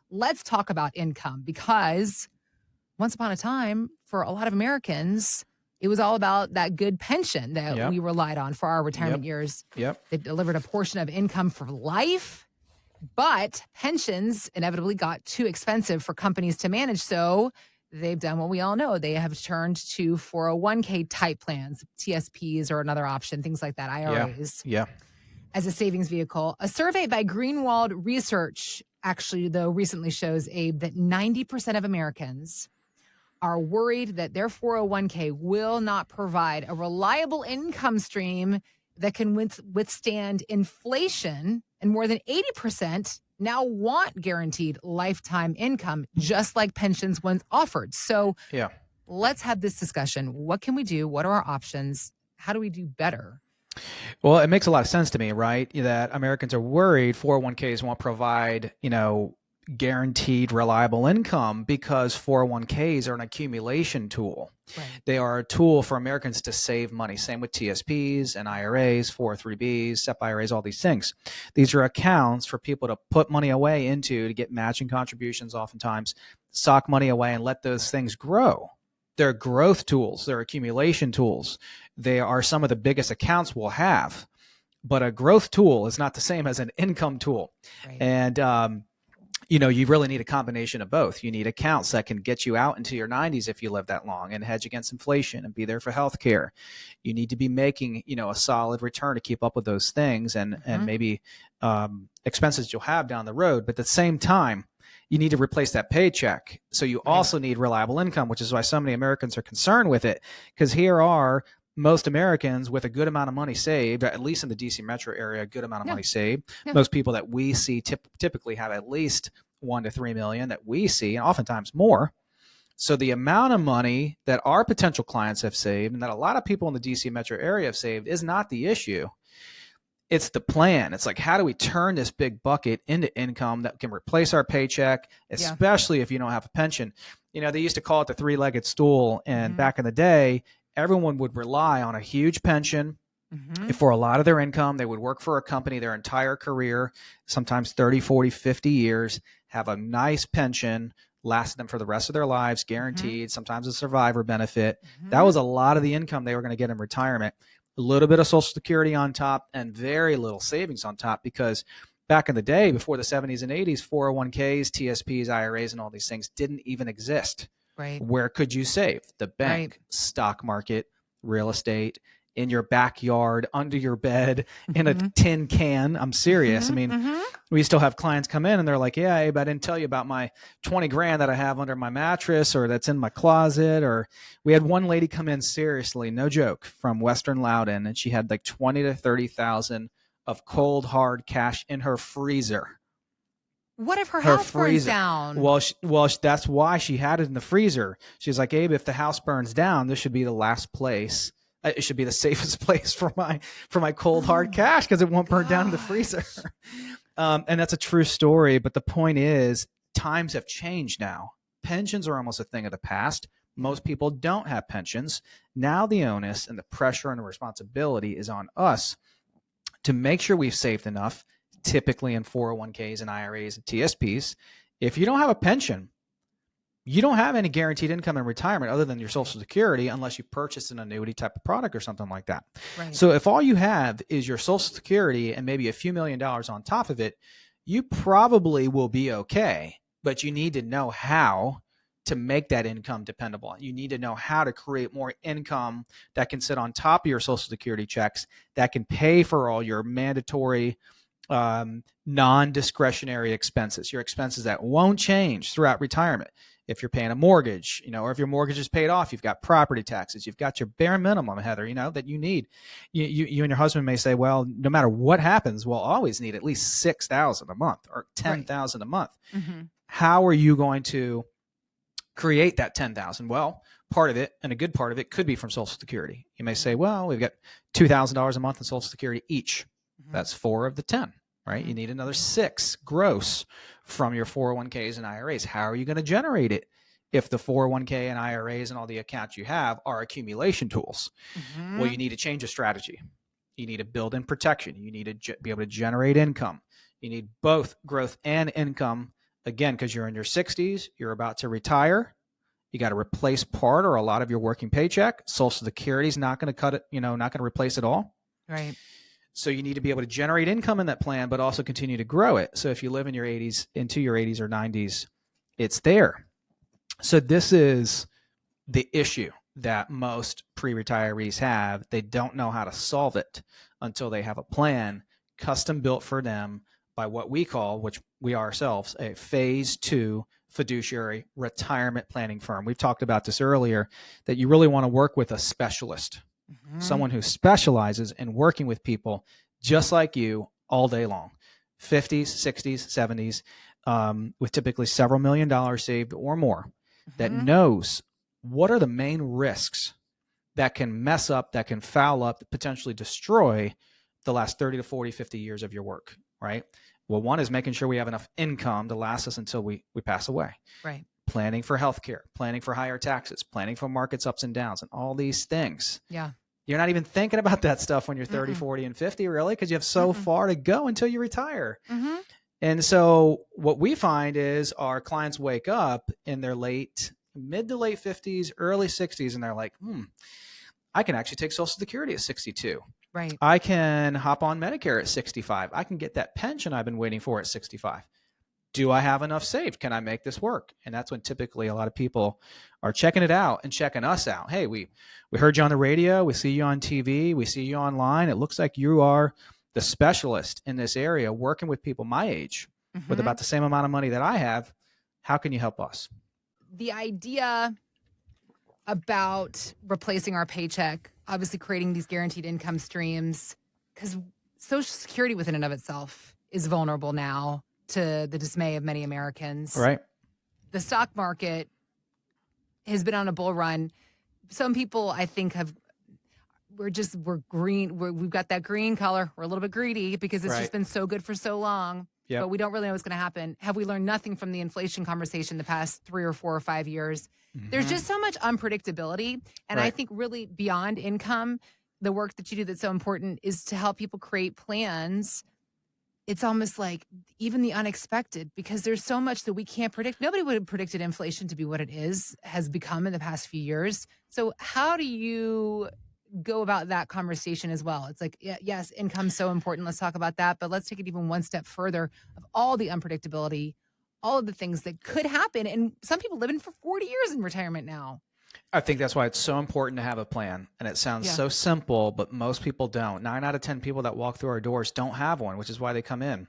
let's talk about income because once upon a time, for a lot of Americans, it was all about that good pension that Yep. we relied on for our retirement Yep. years. Yep. They delivered a portion of income for life, but pensions inevitably got too expensive for companies to manage. So they've done what we all know. They have turned to 401k type plans, TSPs are another option, things like that, Yeah. IRAs Yeah. as a savings vehicle. A survey by Greenwald Research actually, though, recently shows, Abe, that 90% of Americans are worried that their 401k will not provide a reliable income stream that can withstand inflation. And more than 80% now want guaranteed lifetime income, just like pensions once offered. So Yeah. let's have this discussion. What can we do? What are our options? How do we do better? Well, it makes a lot of sense to me, right? That Americans are worried 401ks won't provide, guaranteed reliable income because 401ks are an accumulation tool. Right. They are a tool for Americans to save money. Same with TSPs and IRAs, 403bs, SEP IRAs, all these things. These are accounts for people to put money away into to get matching contributions, oftentimes sock money away and let those things grow. They're growth tools. They're accumulation tools. They are some of the biggest accounts we'll have. But a growth tool is not the same as an income tool. Right. And, you really need a combination of both. You need accounts that can get you out into your 90s if you live that long and hedge against inflation and be there for healthcare. You need to be making, a solid return to keep up with those things and maybe expenses you'll have down the road. But at the same time, you need to replace that paycheck. So you also need reliable income, which is why so many Americans are concerned with it. Because here are most Americans with a good amount of money saved, at least in the DC metro area, a good amount of money saved. Yeah. Most people that we see typically have at least 1 to 3 million that we see, and oftentimes more. So the amount of money that our potential clients have saved and that a lot of people in the DC metro area have saved is not the issue. It's the plan. It's like, how do we turn this big bucket into income that can replace our paycheck, especially if you don't have a pension? They used to call it the three-legged stool. And back in the day, everyone would rely on a huge pension for a lot of their income. They would work for a company their entire career, sometimes 30, 40, 50 years, have a nice pension, lasted them for the rest of their lives, guaranteed, sometimes a survivor benefit. That was a lot of the income they were going to get in retirement. A little bit of Social Security on top and very little savings on top, because back in the day, before the 70s and 80s, 401ks, TSPs, IRAs, and all these things didn't even exist. Right. Where could you save? The bank, stock market, real estate, in your backyard, under your bed, in a tin can. I'm serious. I mean, we still have clients come in and they're like, yeah, Abe, I didn't tell you about my 20 grand that I have under my mattress or that's in my closet. Or we had one lady come in, seriously, no joke, from Western Loudon, and she had like 20 to 30,000 of cold hard cash in her freezer. What if her house burns down? Well, that's why she had it in the freezer. She's like, Abe, if the house burns down, this should be the last place. It should be the safest place for my cold hard cash because it won't burn down in the freezer. And that's a true story. But the point is, times have changed now. Pensions are almost a thing of the past. Most people don't have pensions. Now the onus and the pressure and the responsibility is on us to make sure we've saved enough, typically in 401ks and IRAs and TSPs. If you don't have a pension, you don't have any guaranteed income in retirement other than your Social Security, unless you purchase an annuity type of product or something like that. Right. So if all you have is your Social Security and maybe a few $1,000,000 on top of it, you probably will be okay. But you need to know how to make that income dependable. You need to know how to create more income that can sit on top of your Social Security checks, that can pay for all your mandatory non-discretionary expenses, your expenses that won't change throughout retirement. If you're paying a mortgage, or if your mortgage is paid off, you've got property taxes, you've got your bare minimum, Heather, that you need. You and your husband may say, well, no matter what happens, we'll always need at least $6,000 a month or $10,000 a month. How are you going to create that $10,000? Well, part of it, and a good part of it, could be from Social Security. You may say, well, we've got $2,000 a month in Social Security each. That's 4 of the 10, right? You need another 6 gross from your 401ks and IRAs. How are you going to generate it if the 401k and IRAs and all the accounts you have are accumulation tools? Well, you need to change a strategy. You need to build in protection. You need to be able to generate income. You need both growth and income again, because you're in your 60s, you're about to retire. You got to replace part or a lot of your working paycheck. Social Security is not going to cut it, not going to replace it all. Right. So you need to be able to generate income in that plan, but also continue to grow it. So if you live in your 80s, into your 80s or 90s, it's there. So this is the issue that most pre-retirees have. They don't know how to solve it until they have a plan custom built for them by what we call, which we are ourselves, a phase 2 fiduciary retirement planning firm. We've talked about this earlier, that you really want to work with a specialist, someone who specializes in working with people just like you all day long, 50s, 60s, 70s, with typically several $1 million saved or more, that knows what are the main risks that can mess up, that can foul up, potentially destroy the last 30 to 40, 50 years of your work, right? Well, one is making sure we have enough income to last us until we pass away. Right. Planning for healthcare, planning for higher taxes, planning for markets ups and downs, and all these things. Yeah. You're not even thinking about that stuff when you're 30, 40, and 50, really, because you have so far to go until you retire. And so what we find is our clients wake up in their mid to late 50s, early 60s, and they're like, I can actually take Social Security at 62. Right. I can hop on Medicare at 65. I can get that pension I've been waiting for at 65. Do I have enough saved? Can I make this work? And that's when typically a lot of people are checking it out and checking us out. Hey, we heard you on the radio. We see you on TV. We see you online. It looks like you are the specialist in this area, working with people my age with about the same amount of money that I have. How can you help us? The idea about replacing our paycheck, obviously creating these guaranteed income streams, because Social Security within and of itself is vulnerable now to the dismay of many Americans. Right. The stock market has been on a bull run. Some people, I think, we're green. We've got that green color. We're a little bit greedy because it's just been so good for so long. Yep. But we don't really know what's going to happen. Have we learned nothing from the inflation conversation the past 3 or 4 or 5 years? There's just so much unpredictability. And I think really beyond income, the work that you do that's so important is to help people create plans. It's almost like even the unexpected, because there's so much that we can't predict. Nobody would have predicted inflation to be what it has become in the past few years. So how do you go about that conversation as well? It's like, yes, income's so important. Let's talk about that. But let's take it even one step further of all the unpredictability, all of the things that could happen. And some people living for 40 years in retirement now. I think that's why it's so important to have a plan. And it sounds so simple, but most people don't. 9 out of 10 people that walk through our doors don't have one, which is why they come in.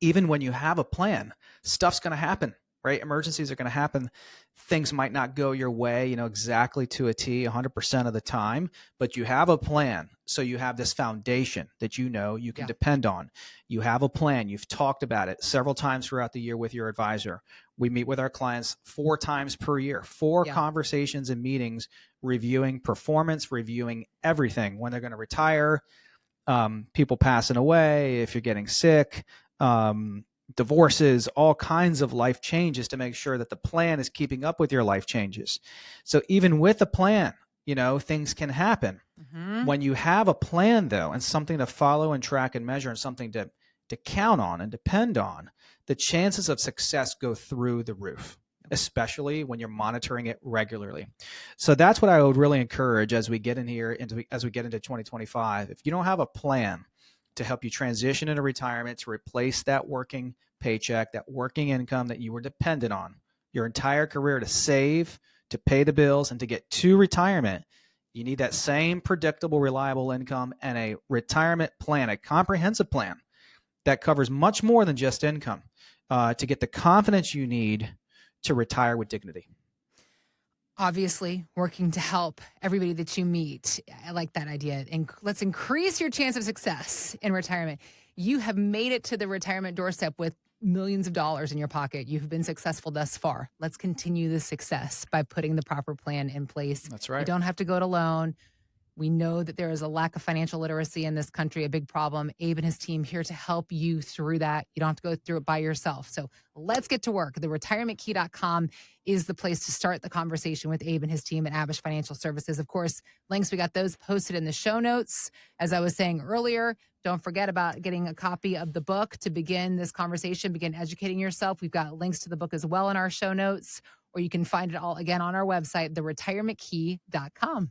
Even when you have a plan, stuff's going to happen, right? Emergencies are going to happen. Things might not go your way, exactly to a T 100% of the time, but you have a plan. So you have this foundation that you can depend on. You have a plan. You've talked about it several times throughout the year with your advisor. We meet with our clients 4 times per year, 4 conversations and meetings, reviewing performance, reviewing everything, when they're going to retire, people passing away, if you're getting sick, divorces, all kinds of life changes, to make sure that the plan is keeping up with your life changes. So even with a plan, things can happen. When you have a plan, though, and something to follow and track and measure, and something to count on and depend on, the chances of success go through the roof, especially when you're monitoring it regularly. So that's what I would really encourage as we get in here, as we get into 2025. If you don't have a plan to help you transition into retirement, to replace that working paycheck, that working income that you were dependent on your entire career to save, to pay the bills, and to get to retirement, you need that same predictable, reliable income and a retirement plan, a comprehensive plan that covers much more than just income, to get the confidence you need to retire with dignity. Obviously, working to help everybody that you meet. I like that idea. And let's increase your chance of success in retirement. You have made it to the retirement doorstep with millions of dollars in your pocket. You have been successful thus far. Let's continue the success by putting the proper plan in place. That's right. You don't have to go it alone. We know that there is a lack of financial literacy in this country, a big problem. Abe and his team here to help you through that. You don't have to go through it by yourself. So let's get to work. TheRetirementKey.com is the place to start the conversation with Abe and his team at Abish Financial Services. Of course, links, we got those posted in the show notes. As I was saying earlier, don't forget about getting a copy of the book to begin this conversation, begin educating yourself. We've got links to the book as well in our show notes, or you can find it all again on our website, TheRetirementKey.com.